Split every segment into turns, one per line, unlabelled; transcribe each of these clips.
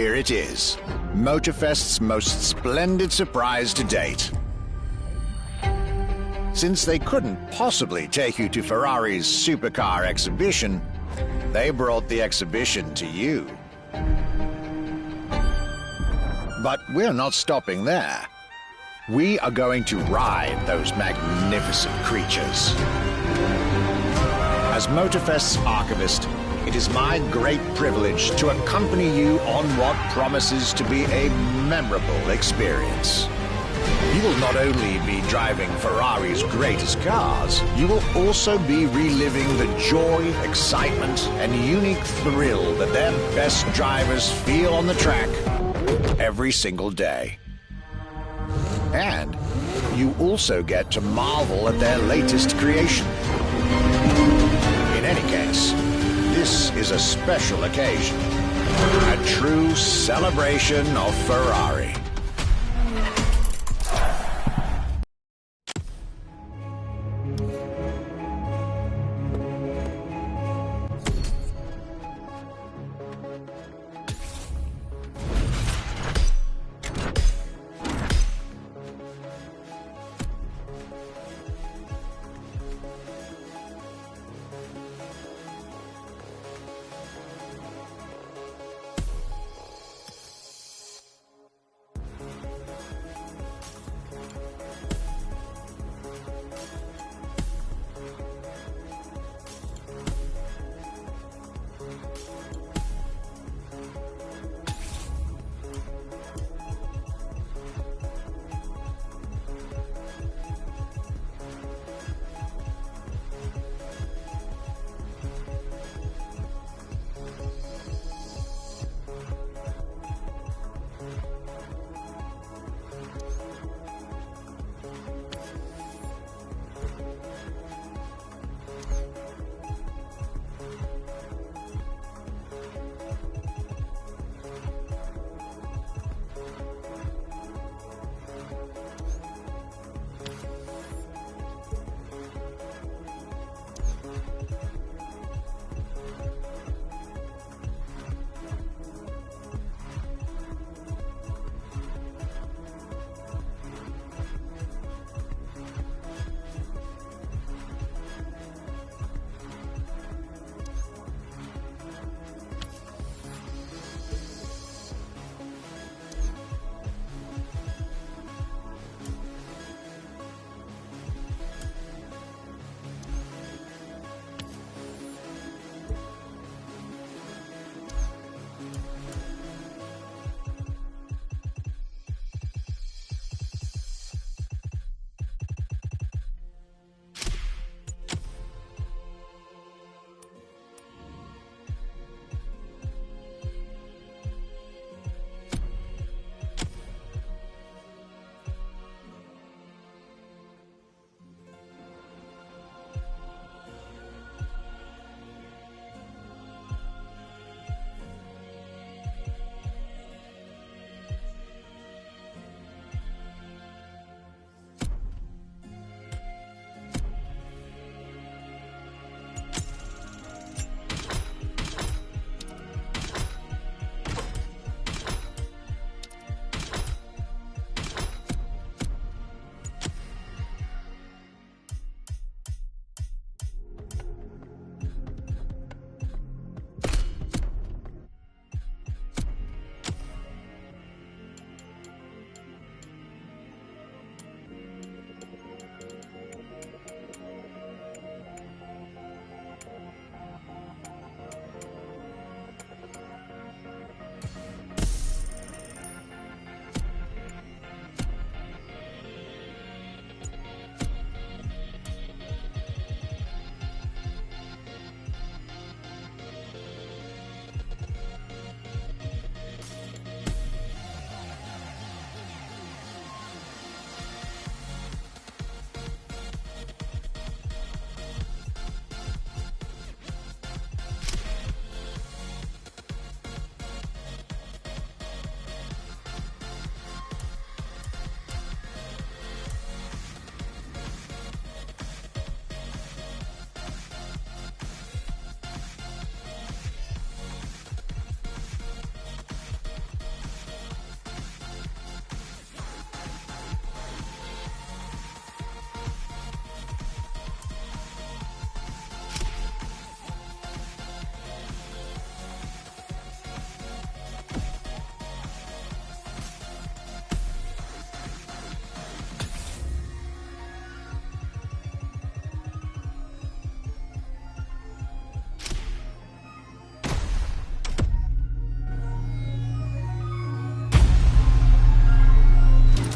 here it is, MOTORFEST's most splendid surprise to date. Since they couldn't possibly take you to Ferrari's supercar exhibition, they brought the exhibition to you. But we're not stopping there. We are going to ride those magnificent creatures. As MOTORFEST's archivist, it is my great privilege to accompany you on what promises to be a memorable experience. You will not only be driving Ferrari's greatest cars, you will also be reliving the joy, excitement, and unique thrill that their best drivers feel on the track every single day. And you also get to marvel at their latest creation. In any case, this is a special occasion, a true celebration of Ferrari.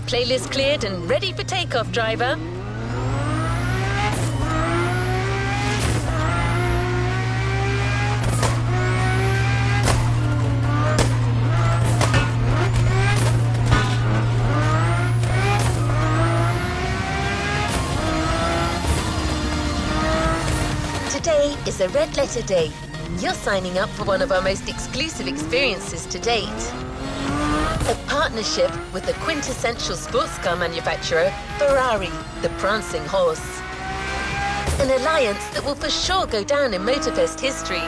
Playlist cleared and ready for takeoff, driver. Today is a red letter day. You're signing up for one of our most exclusive experiences to date. A partnership with the quintessential sports car manufacturer, Ferrari, the prancing horse. An alliance that will for sure go down in MOTORFEST history.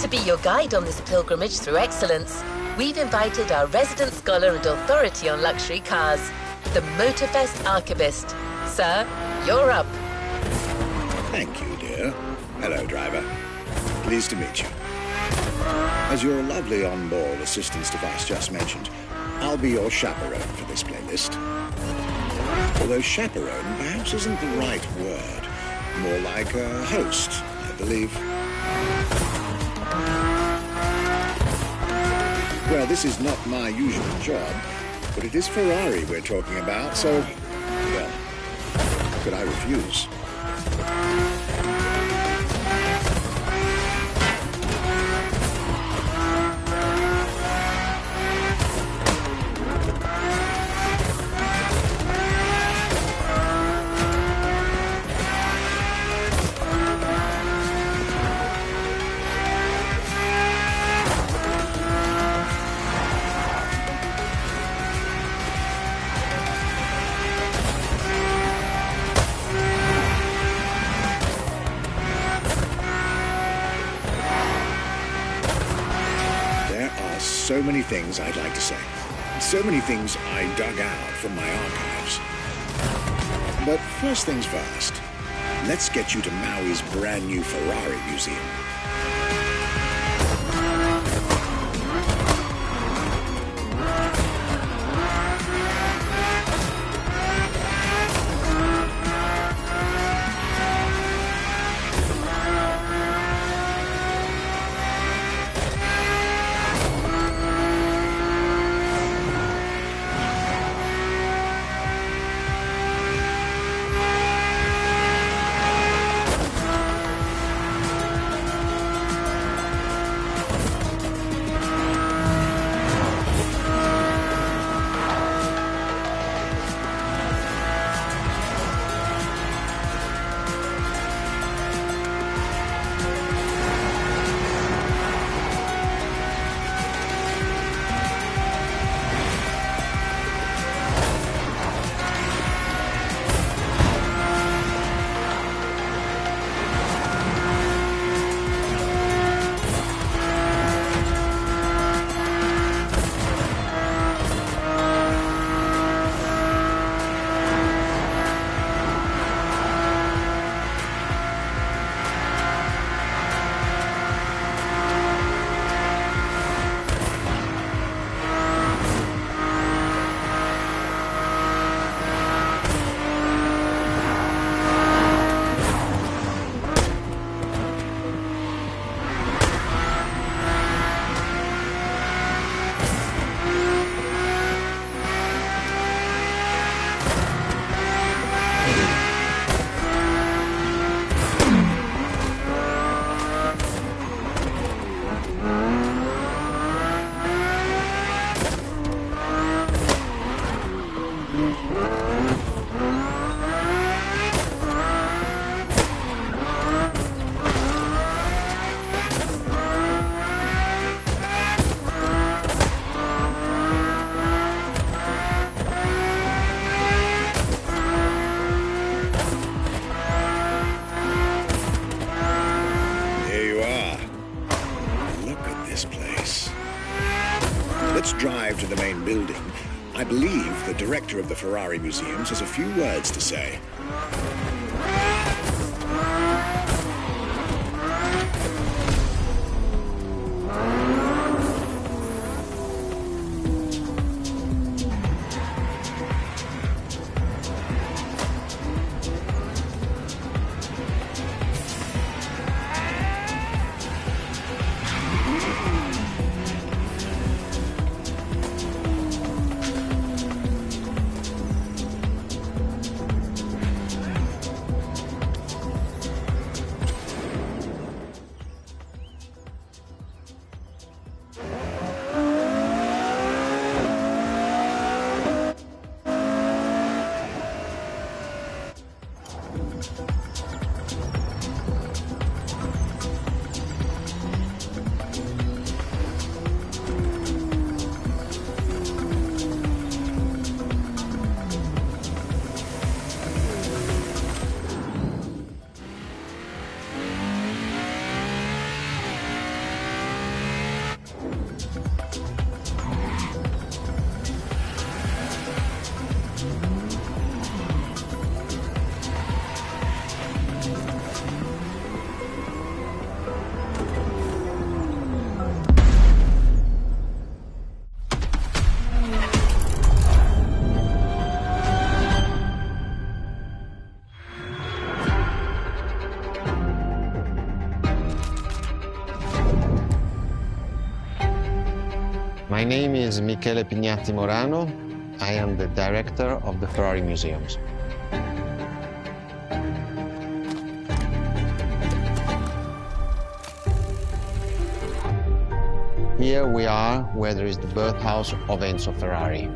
To be your guide on this pilgrimage through excellence, we've invited our resident scholar and authority on luxury cars, the MOTORFEST archivist. Sir, you're up.
Thank you, dear. Hello, driver. Pleased to meet you. As your lovely on-board assistance device just mentioned, I'll be your chaperone for this playlist. Although chaperone perhaps isn't the right word. More like a host, I believe. Well, this is not my usual job, but it is Ferrari we're talking about, so, well, how could I refuse? So many things I'd like to say. So many things I dug out from my archives. But first things first, let's get you to Maui's brand new Ferrari museum. Let's drive to the main building. I believe the director of the Ferrari Museums has a few words to say.
My name is Michele Pignatti Morano. I am the director of the Ferrari Museums. Here we are where there is the birthhouse of Enzo Ferrari.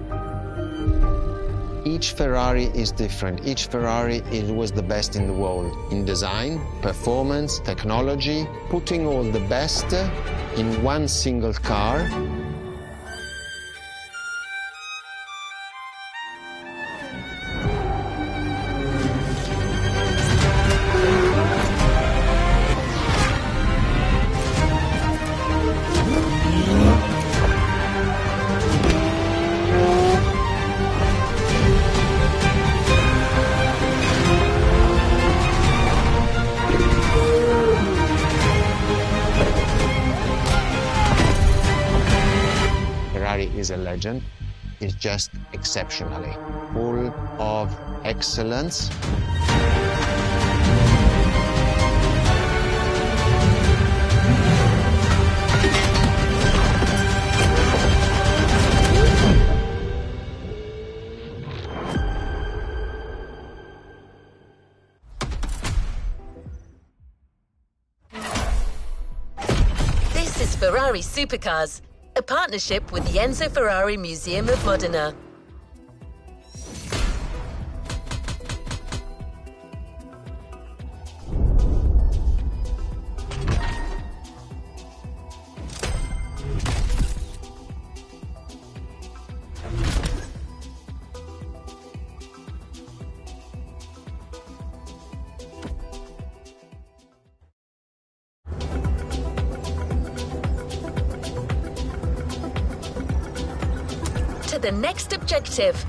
Each Ferrari is different. Each Ferrari was the best in the world in design, performance, technology, putting all the best in one single car. Ferrari is a legend. It's just exceptionally full of excellence.
This is Ferrari Supercars, a partnership with the Enzo Ferrari Museum of Modena. To the next objective.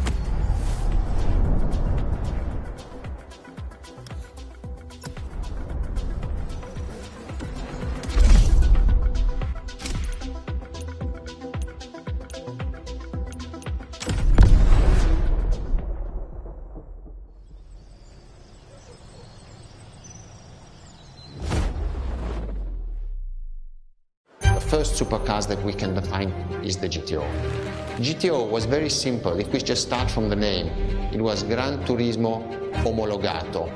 The first supercars that we can define is the GTO. GTO was very simple. If we just start from the name, it was Gran Turismo Omologato.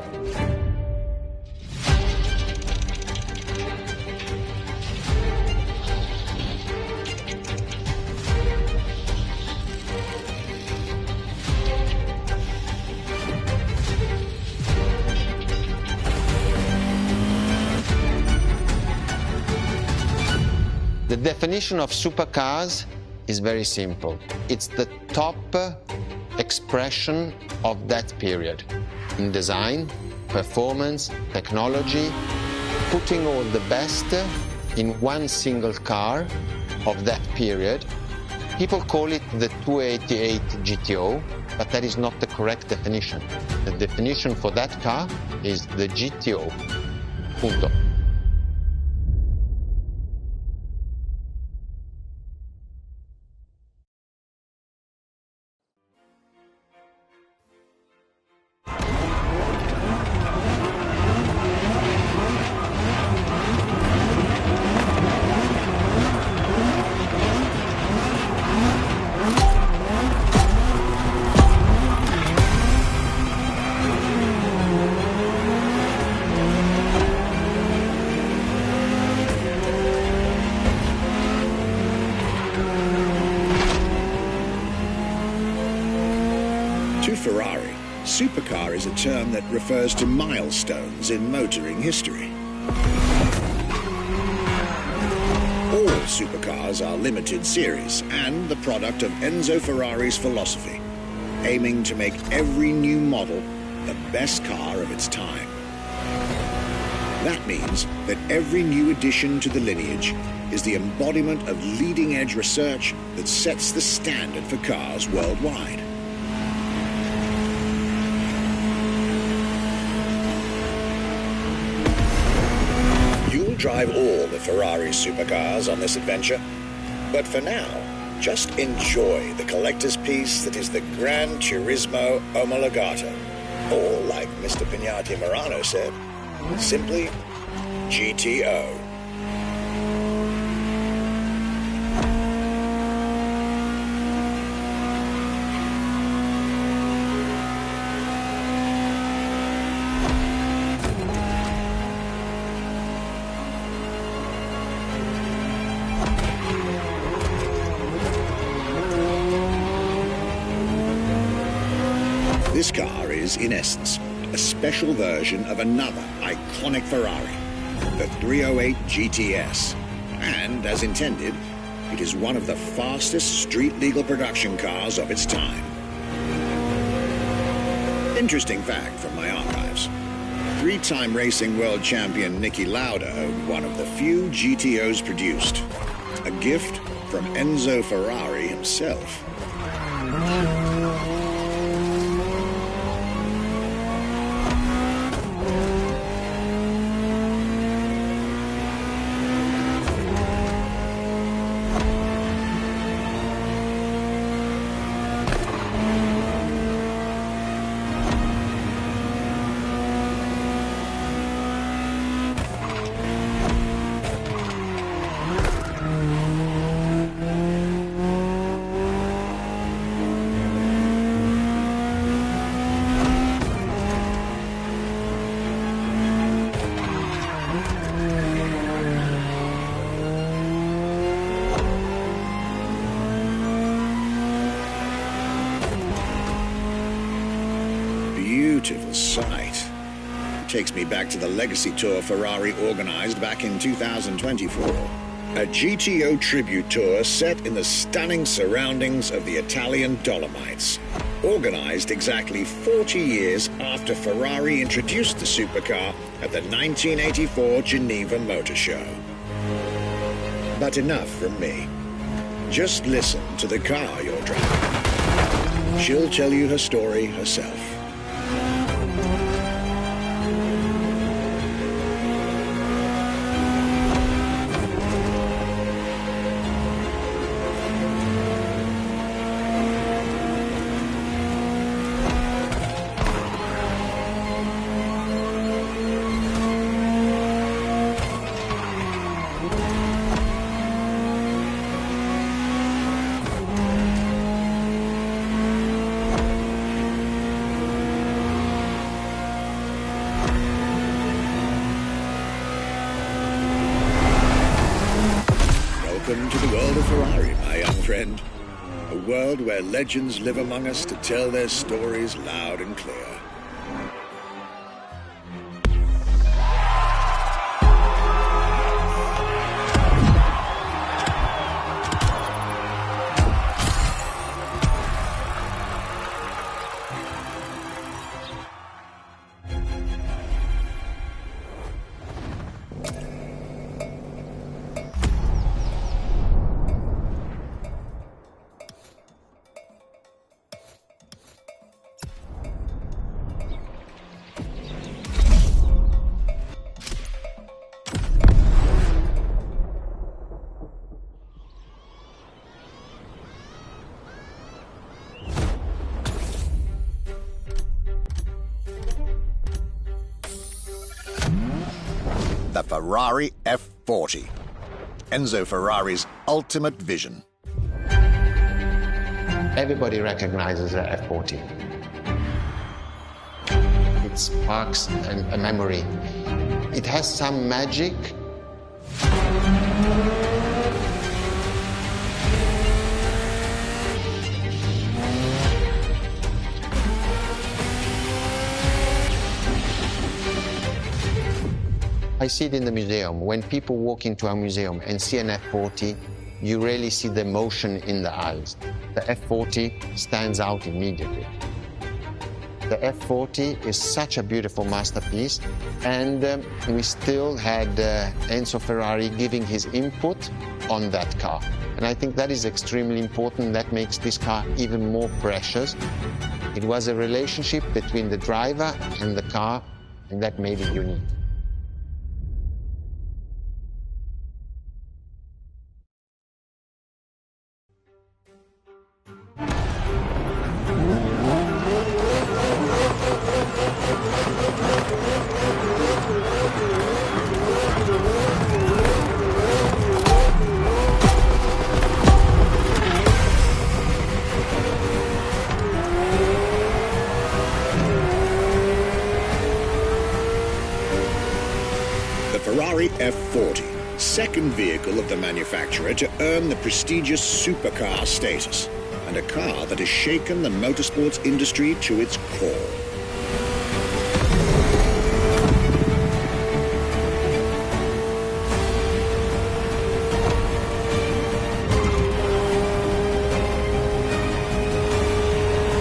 The definition of supercars is very simple. It's the top expression of that period in design, performance, technology, putting all the best in one single car of that period People call it the 288 GTO, but that is not the correct definition. The definition for that car is the GTO. Punto.
To Ferrari, supercar is a term that refers to milestones in motoring history. All supercars are limited series and the product of Enzo Ferrari's philosophy, aiming to make every new model the best car of its time. That means that every new addition to the lineage is the embodiment of leading-edge research that sets the standard for cars worldwide. Drive all the Ferrari supercars on this adventure. But for now, just enjoy the collector's piece that is the Gran Turismo Omologato. Or, like Mr. Pignati Morano said, simply GTO. This car is, in essence, a special version of another iconic Ferrari, the 308 GTS. And, as intended, it is one of the fastest street-legal production cars of its time. Interesting fact from my archives. Three-time racing world champion Niki Lauda owned one of the few GTOs produced. A gift from Enzo Ferrari himself. Beautiful sight. Takes me back to the Legacy Tour Ferrari organized back in 2024. A GTO tribute tour set in the stunning surroundings of the Italian Dolomites. Organized exactly 40 years after Ferrari introduced the supercar at the 1984 Geneva Motor Show. But enough from me. Just listen to the car you're driving. She'll tell you her story herself. Welcome to the world of Ferrari, my young friend. A world where legends live among us to tell their stories loud and clear. Ferrari F40. Enzo Ferrari's ultimate vision.
Everybody recognizes the F40. It sparks a memory. It has some magic. I see it in the museum. When people walk into a museum and see an F40, you really see the emotion in the eyes. The F40 stands out immediately. The F40 is such a beautiful masterpiece, and we still had Enzo Ferrari giving his input on that car. And I think that is extremely important. That makes this car even more precious. It was a relationship between the driver and the car, and that made it unique.
The Ferrari F40, second vehicle of the manufacturer to earn the prestigious supercar status, and a car that has shaken the motorsports industry to its core.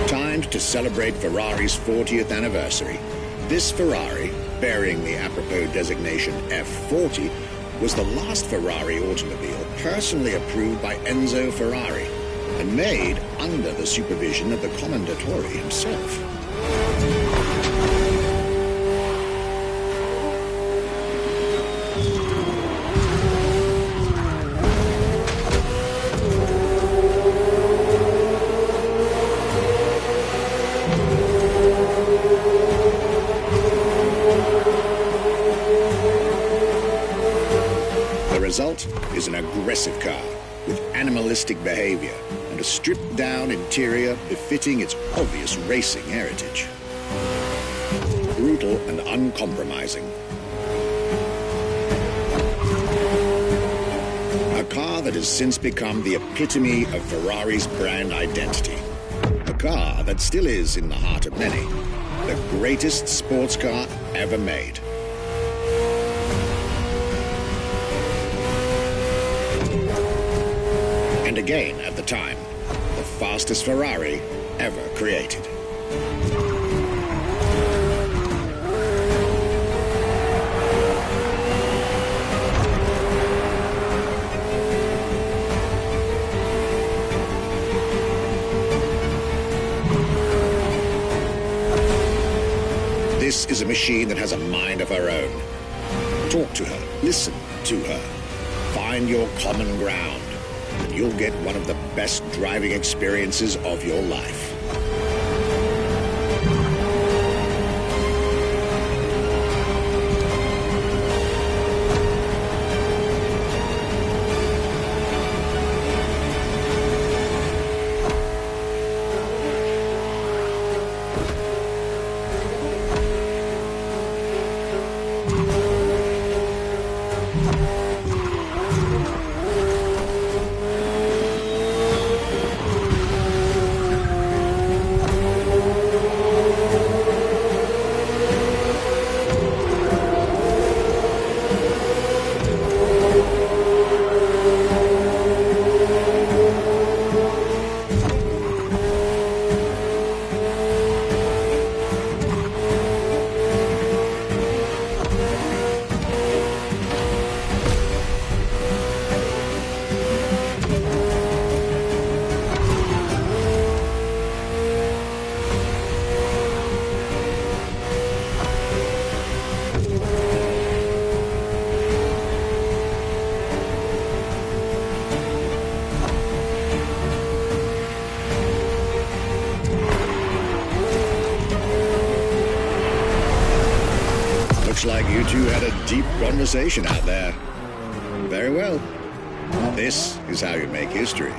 Timed to celebrate Ferrari's 40th anniversary, this Ferrari, bearing the apropos designation F40, was the last Ferrari automobile personally approved by Enzo Ferrari and made under the supervision of the Commendatore himself. The result is an aggressive car with animalistic behavior and a stripped-down interior befitting its obvious racing heritage. Brutal and uncompromising. A car that has since become the epitome of Ferrari's brand identity. A car that still is, in the heart of many, the greatest sports car ever made. And again, at the time, the fastest Ferrari ever created. This is a machine that has a mind of her own. Talk to her, listen to her, find your common ground, and you'll get one of the best driving experiences of your life. like you two had a deep conversation out there. Very well. This is how you make history.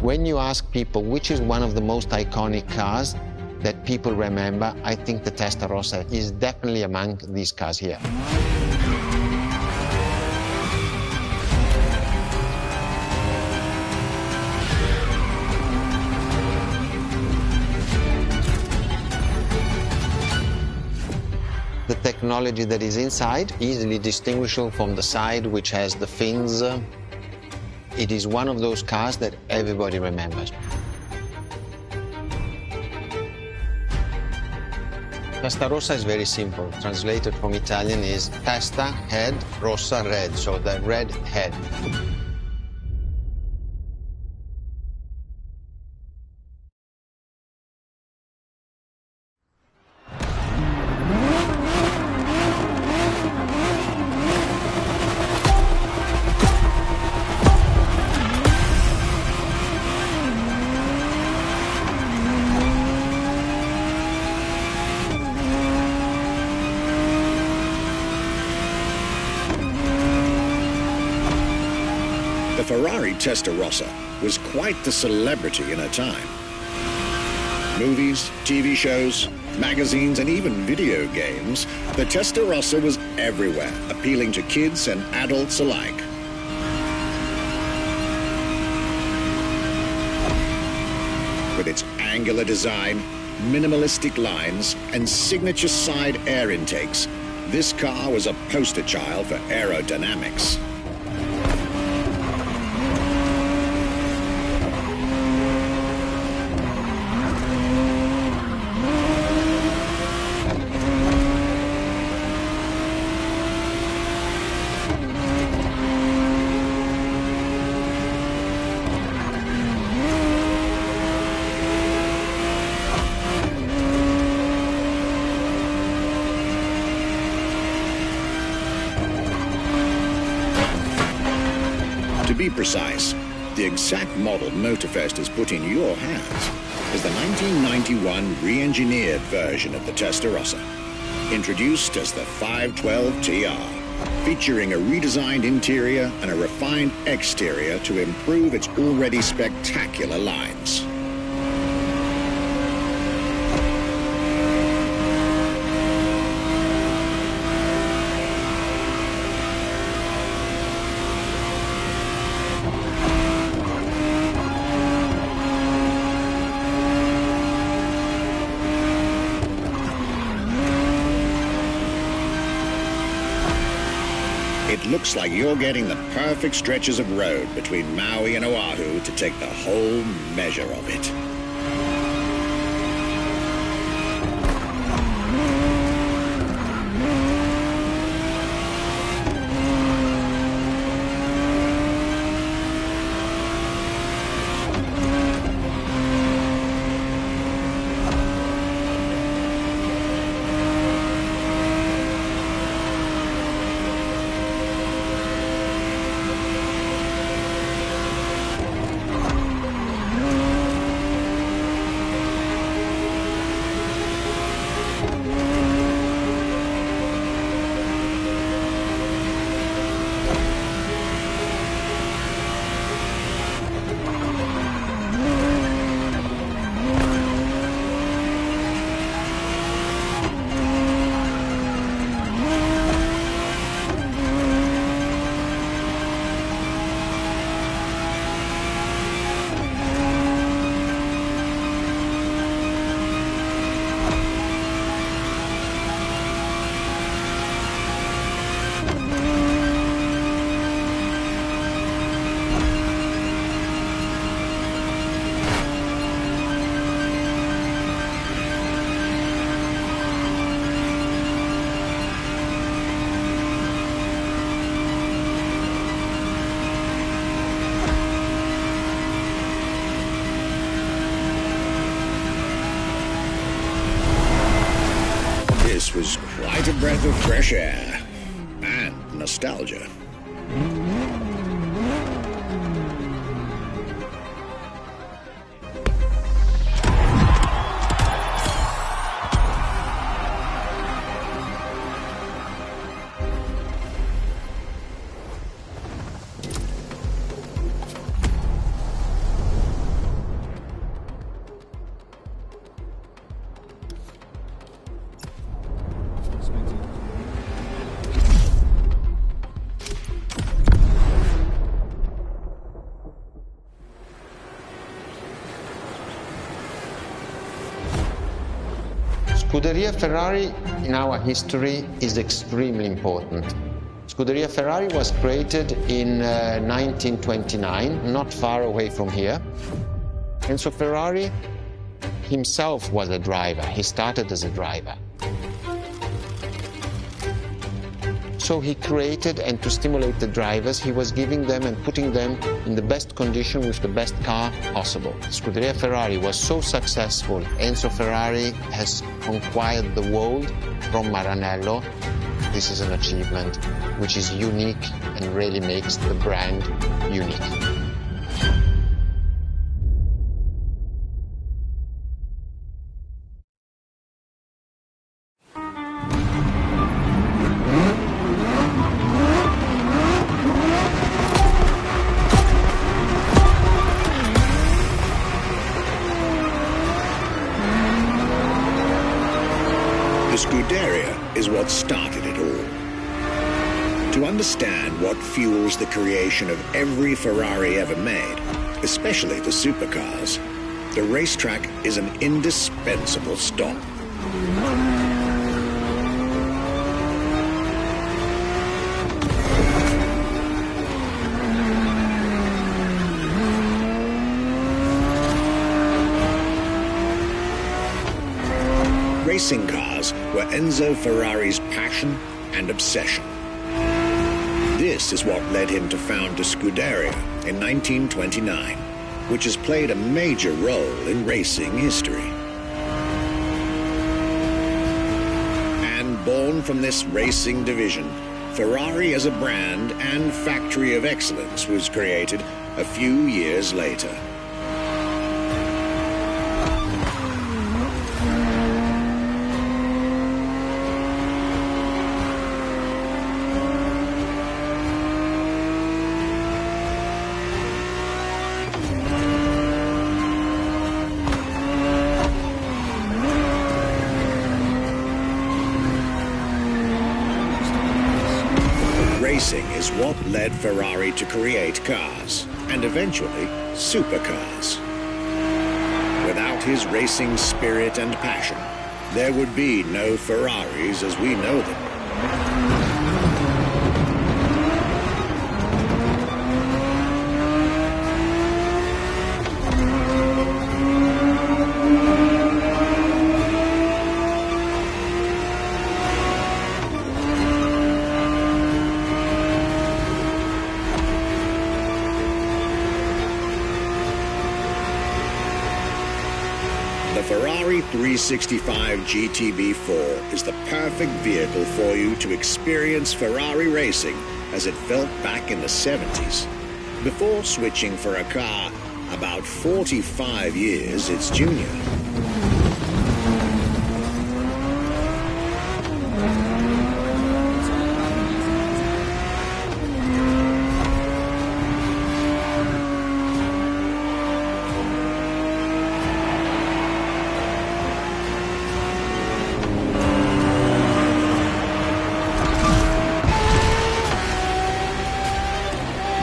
When you ask people which is one of the most iconic cars that people remember, I think the Testarossa is definitely among these cars here. The technology that is inside, easily distinguishable from the side which has the fins. It is one of those cars that everybody remembers. Testarossa is very simple. Translated from Italian is testa, head, rossa, red, so the red head.
The Ferrari Testarossa was quite the celebrity in her time. Movies, TV shows, magazines, and even video games, the Testarossa was everywhere, appealing to kids and adults alike. With its angular design, minimalistic lines, and signature side air intakes, this car was a poster child for aerodynamics. To be precise, the exact model MOTORFEST has put in your hands is the 1991 re-engineered version of the Testarossa, introduced as the 512 TR, featuring a redesigned interior and a refined exterior to improve its already spectacular lines. It looks like you're getting the perfect stretches of road between Maui and Oahu to take the whole measure of it. This was quite a breath of fresh air and nostalgia.
Scuderia Ferrari in our history is extremely important. Scuderia Ferrari was created in 1929, not far away from here. Enzo Ferrari himself was a driver. He started as a driver. So he created, and to stimulate the drivers, he was giving them and putting them in the best condition with the best car possible. Scuderia Ferrari was so successful. Enzo Ferrari has conquered the world from Maranello. This is an achievement which is unique and really makes the brand unique.
The Scuderia is what started it all. To understand what fuels the creation of every Ferrari ever made, especially the supercars, the racetrack is an indispensable stop. Racing cars were Enzo Ferrari's passion and obsession. This is what led him to found the Scuderia in 1929, which has played a major role in racing history. And born from this racing division, Ferrari as a brand and factory of excellence was created a few years later. Racing is what led Ferrari to create cars, and eventually supercars. Without his racing spirit and passion, there would be no Ferraris as we know them. The Ferrari 365 GTB4 is the perfect vehicle for you to experience Ferrari racing as it felt back in the 70s, before switching for a car about 45 years its junior.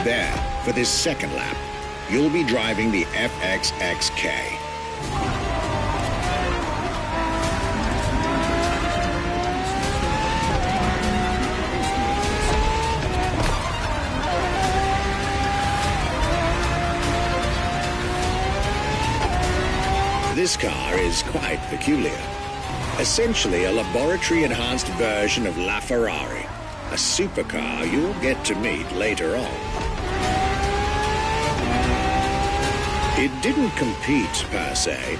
There, for this second lap, you'll be driving the FXXK. This car is quite peculiar. Essentially a laboratory-enhanced version of La Ferrari, a supercar you'll get to meet later on. It didn't compete, per se,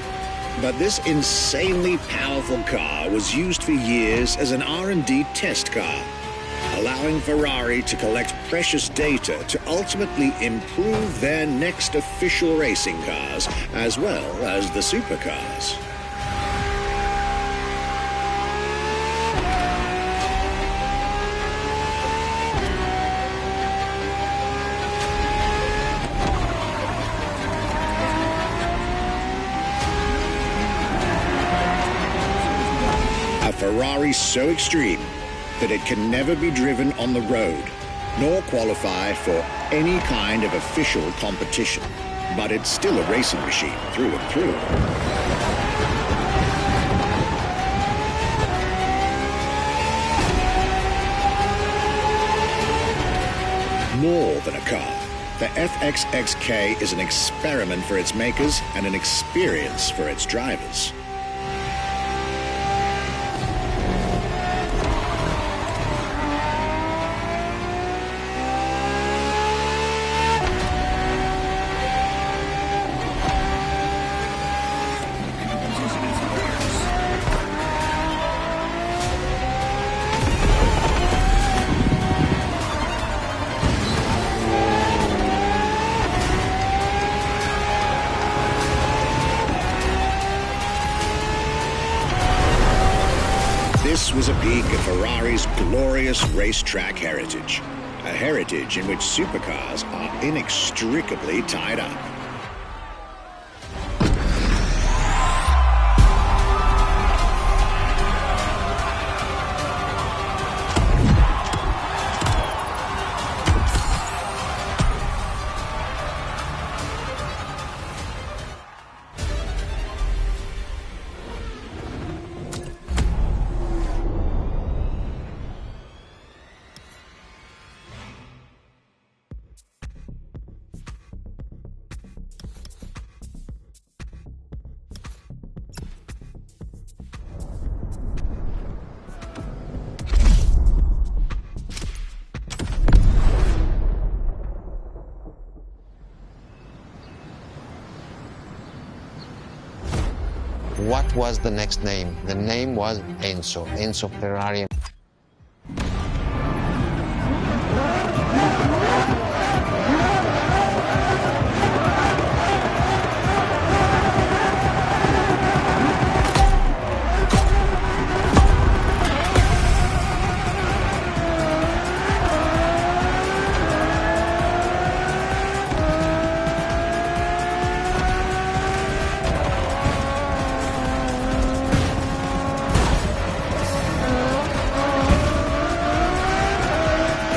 But this insanely powerful car was used for years as an R&D test car, allowing Ferrari to collect precious data to ultimately improve their next official racing cars, as well as the supercars. A Ferrari so extreme that it can never be driven on the road, nor qualify for any kind of official competition. But it's still a racing machine through and through. More than a car, the FXXK is an experiment for its makers and an experience for its drivers. This was a peek at Ferrari's glorious racetrack heritage, a heritage in which supercars are inextricably tied up.
What was the next name? The name was Enzo, Enzo Ferrari.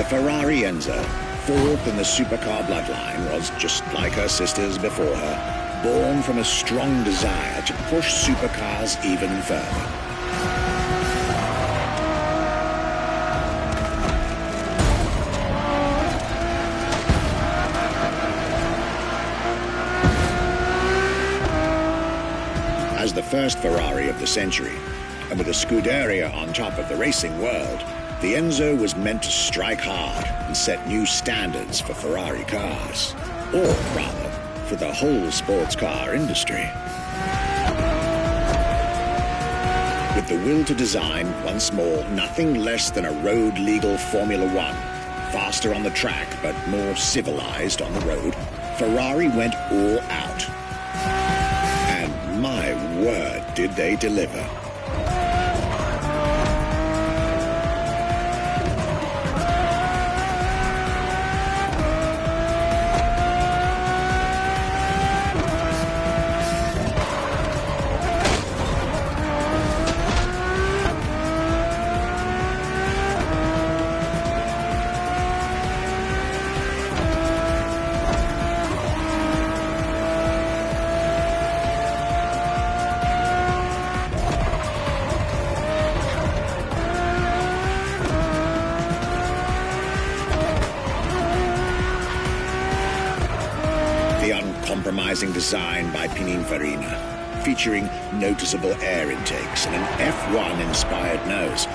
Ferrari Enzo, fourth in the supercar bloodline, was, just like her sisters before her, born from a strong desire to push supercars even further. As the first Ferrari of the century, and with a Scuderia on top of the racing world, the Enzo was meant to strike hard and set new standards for Ferrari cars, or rather, for the whole sports car industry. With the will to design, once more, nothing less than a road-legal Formula One, faster on the track but more civilized on the road, Ferrari went all out. And my word, did they deliver. Uncompromising design by Pininfarina, featuring noticeable air intakes and an F1-inspired nose,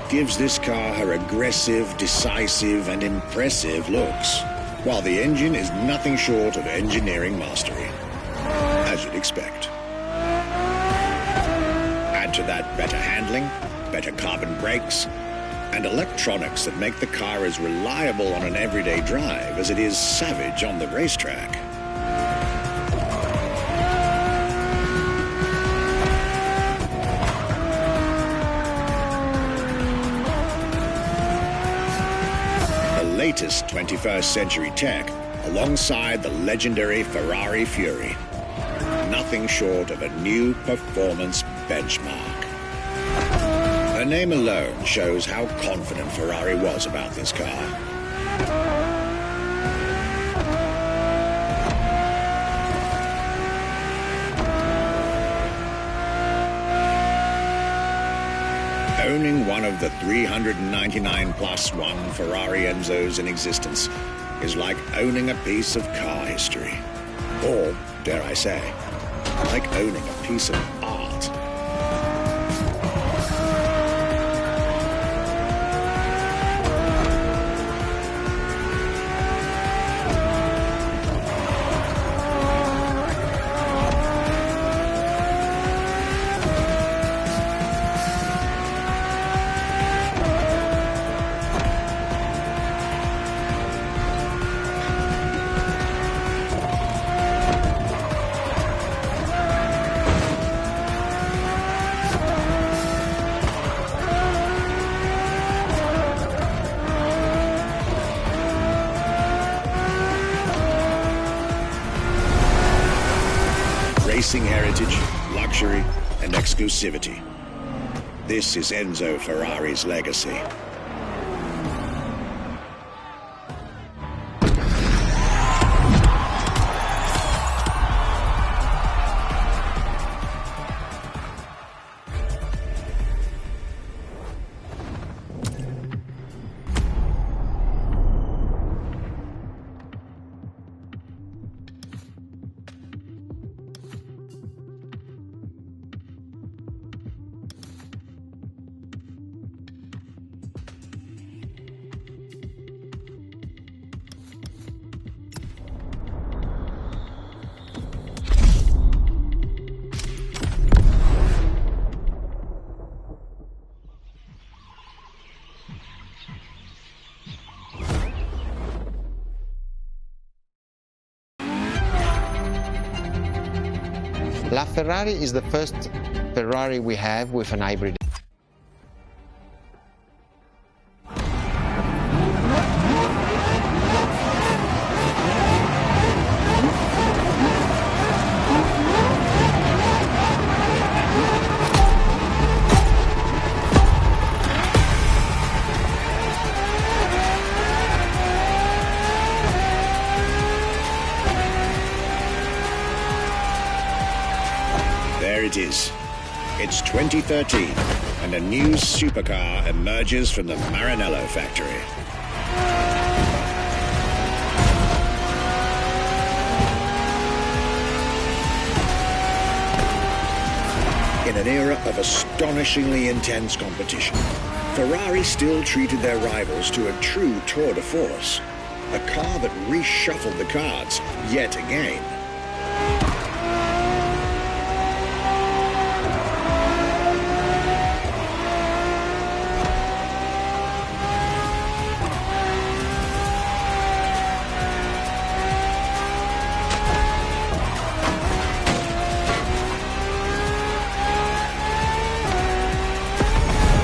gives this car her aggressive, decisive, and impressive looks, while the engine is nothing short of engineering mastery, as you'd expect. add to that better handling, better carbon brakes, and electronics that make the car as reliable on an everyday drive as it is savage on the racetrack. The latest 21st century tech alongside the legendary Ferrari Fury. Nothing short of a new performance benchmark. Her name alone shows how confident Ferrari was about this car. Owning one of the 399 plus one Ferrari Enzos in existence is like owning a piece of car history. Or, dare I say, like owning a piece of art. Racing heritage, luxury, and exclusivity. This is Enzo Ferrari's legacy.
La Ferrari is the first Ferrari we have with an hybrid.
There it is. It's 2013, and a new supercar emerges from the Maranello factory. In an era of astonishingly intense competition, Ferrari still treated their rivals to a true tour de force, a car that reshuffled the cards yet again.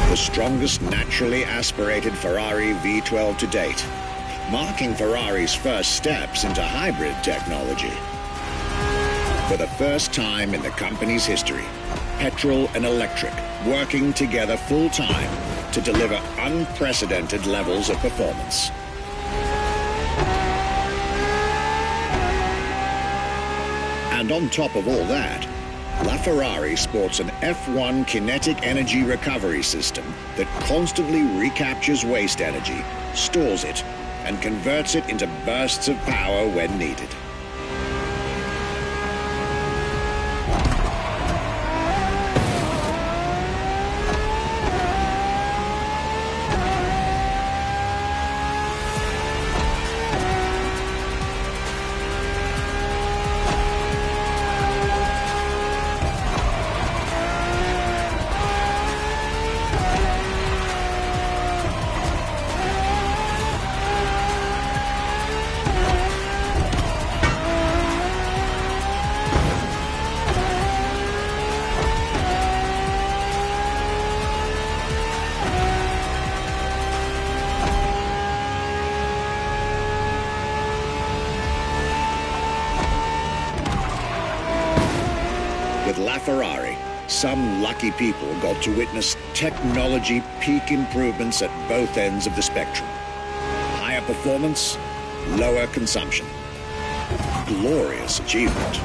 The strongest naturally aspirated Ferrari V12 to date, marking Ferrari's first steps into hybrid technology. For the first time in the company's history, petrol and electric working together full-time to deliver unprecedented levels of performance. And on top of all that, LaFerrari sports an F1 kinetic energy recovery system that constantly recaptures waste energy, stores it, and converts it into bursts of power when needed. With LaFerrari, some lucky people got to witness technology peak improvements at both ends of the spectrum. Higher performance, lower consumption. Glorious achievement.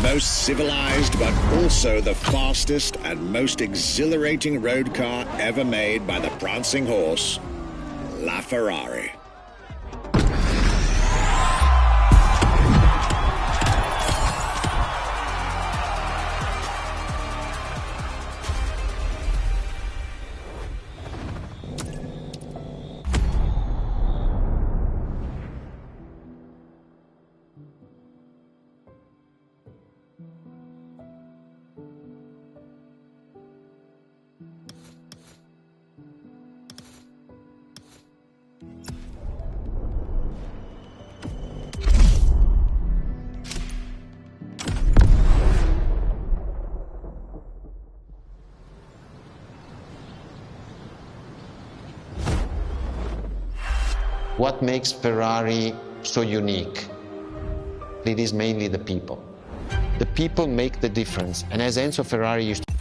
Most civilized, but also the fastest and most exhilarating road car ever made by the prancing horse, LaFerrari.
What makes Ferrari so unique? It is mainly the people. The people make the difference, and as Enzo Ferrari used to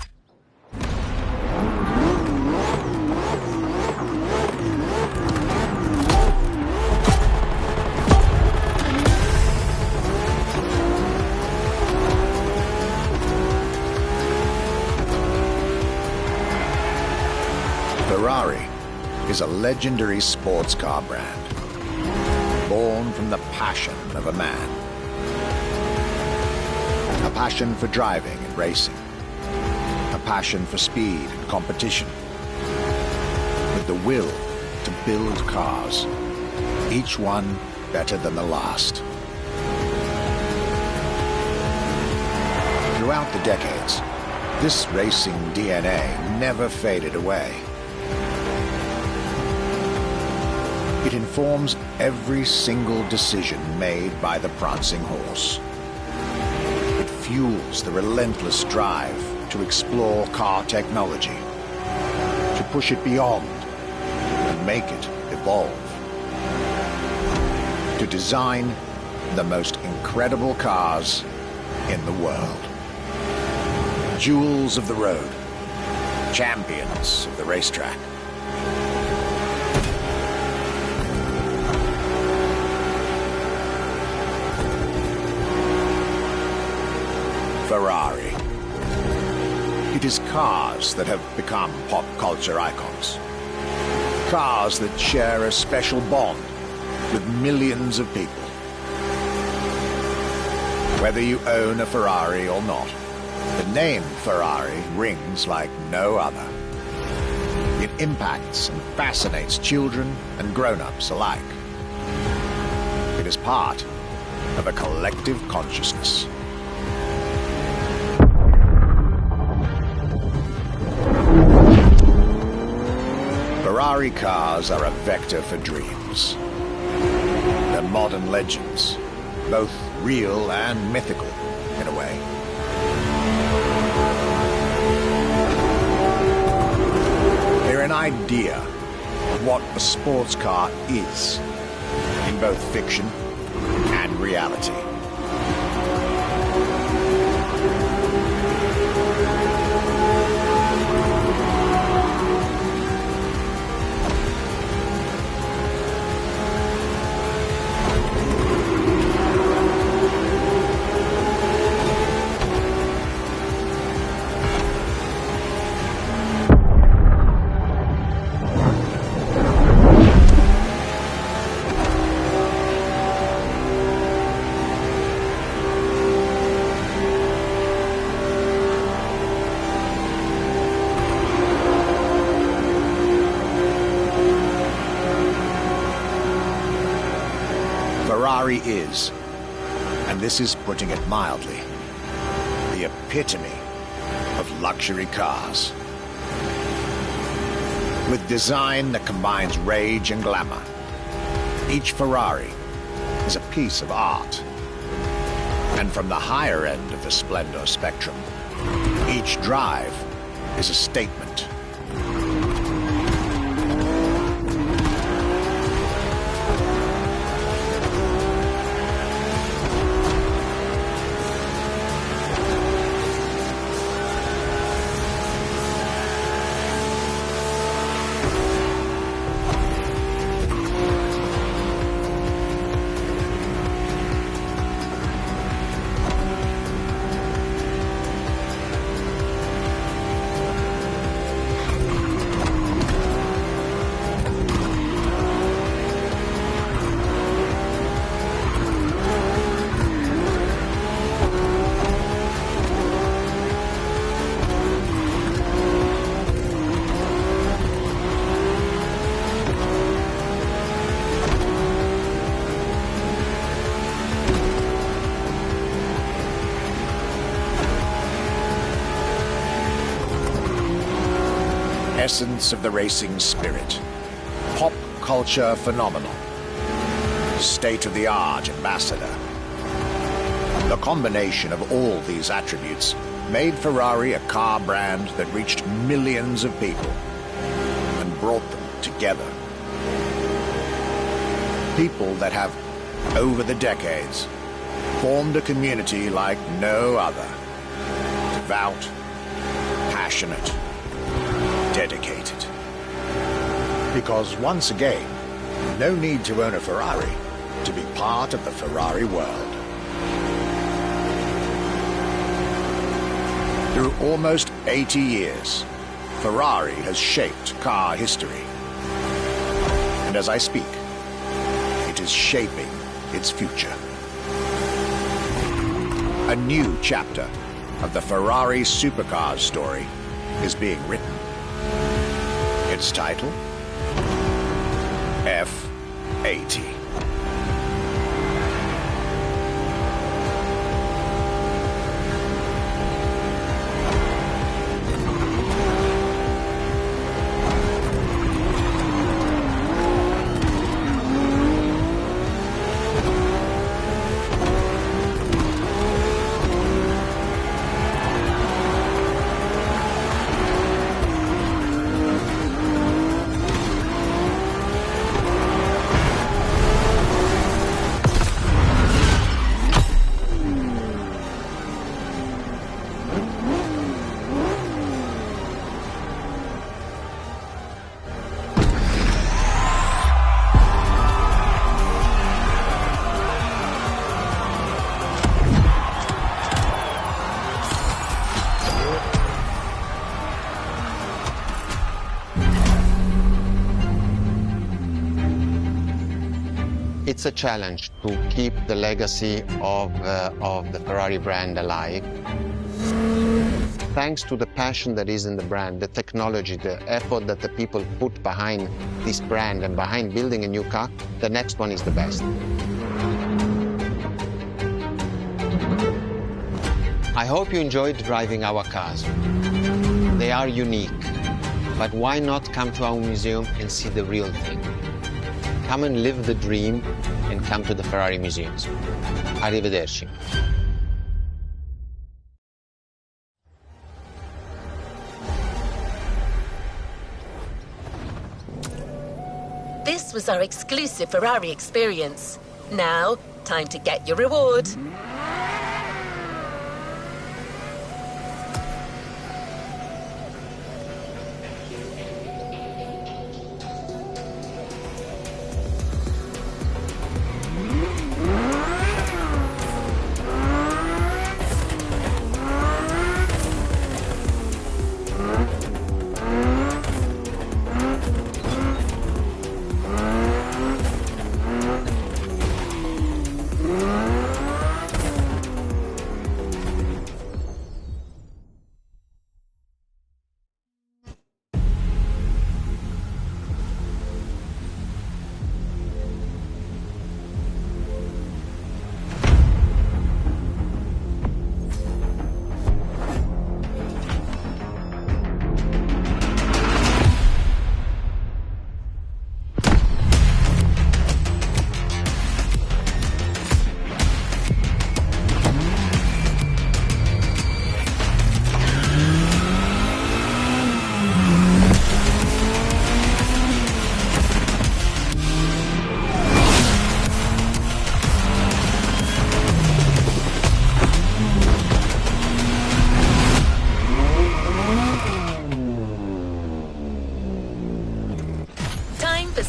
Ferrari is a legendary sports car brand, born from the passion of a man. A passion for driving and racing. A passion for speed and competition. With the will to build cars, each one better than the last. Throughout the decades, this racing DNA never faded away. It informs every single decision made by the prancing horse. It fuels the relentless drive to explore car technology, to push it beyond and make it evolve, to design the most incredible cars in the world. Jewels of the road, champions of the racetrack. Ferrari. It is cars that have become pop culture icons. Cars that share a special bond with millions of people. Whether you own a Ferrari or not, the name Ferrari rings like no other. It impacts and fascinates children and grown-ups alike. It is part of a collective consciousness. Ferrari cars are a vector for dreams. They're modern legends, both real and mythical, in a way. They're an idea of what a sports car is, in both fiction and reality. is, and this is putting it mildly, the epitome of luxury cars. With design that combines rage and glamour, each Ferrari is a piece of art. And from the higher end of the splendor spectrum, each drive is a statement. Essence of the racing spirit, pop culture phenomenal, state-of-the-art ambassador. The combination of all these attributes made Ferrari a car brand that reached millions of people and brought them together. People that have, over the decades, formed a community like no other. Devout, passionate, dedicated. Because once again, no need to own a Ferrari to be part of the Ferrari world. Through almost 80 years, Ferrari has shaped car history. And as I speak, it is shaping its future. A new chapter of the Ferrari supercars story is being written. Its title? F80.
It's a challenge to keep the legacy of the Ferrari brand alive. Thanks to the passion that is in the brand, the technology, the effort that the people put behind this brand and behind building a new car, the next one is the best. I hope you enjoyed driving our cars. They are unique, but why not come to our museum and see the real thing? Come and live the dream and come to the Ferrari museums. Arrivederci.
This was our exclusive Ferrari experience. Now, time to get your reward.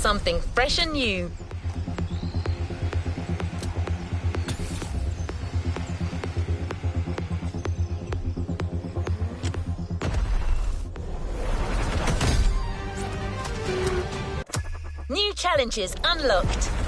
something fresh and new. New challenges unlocked.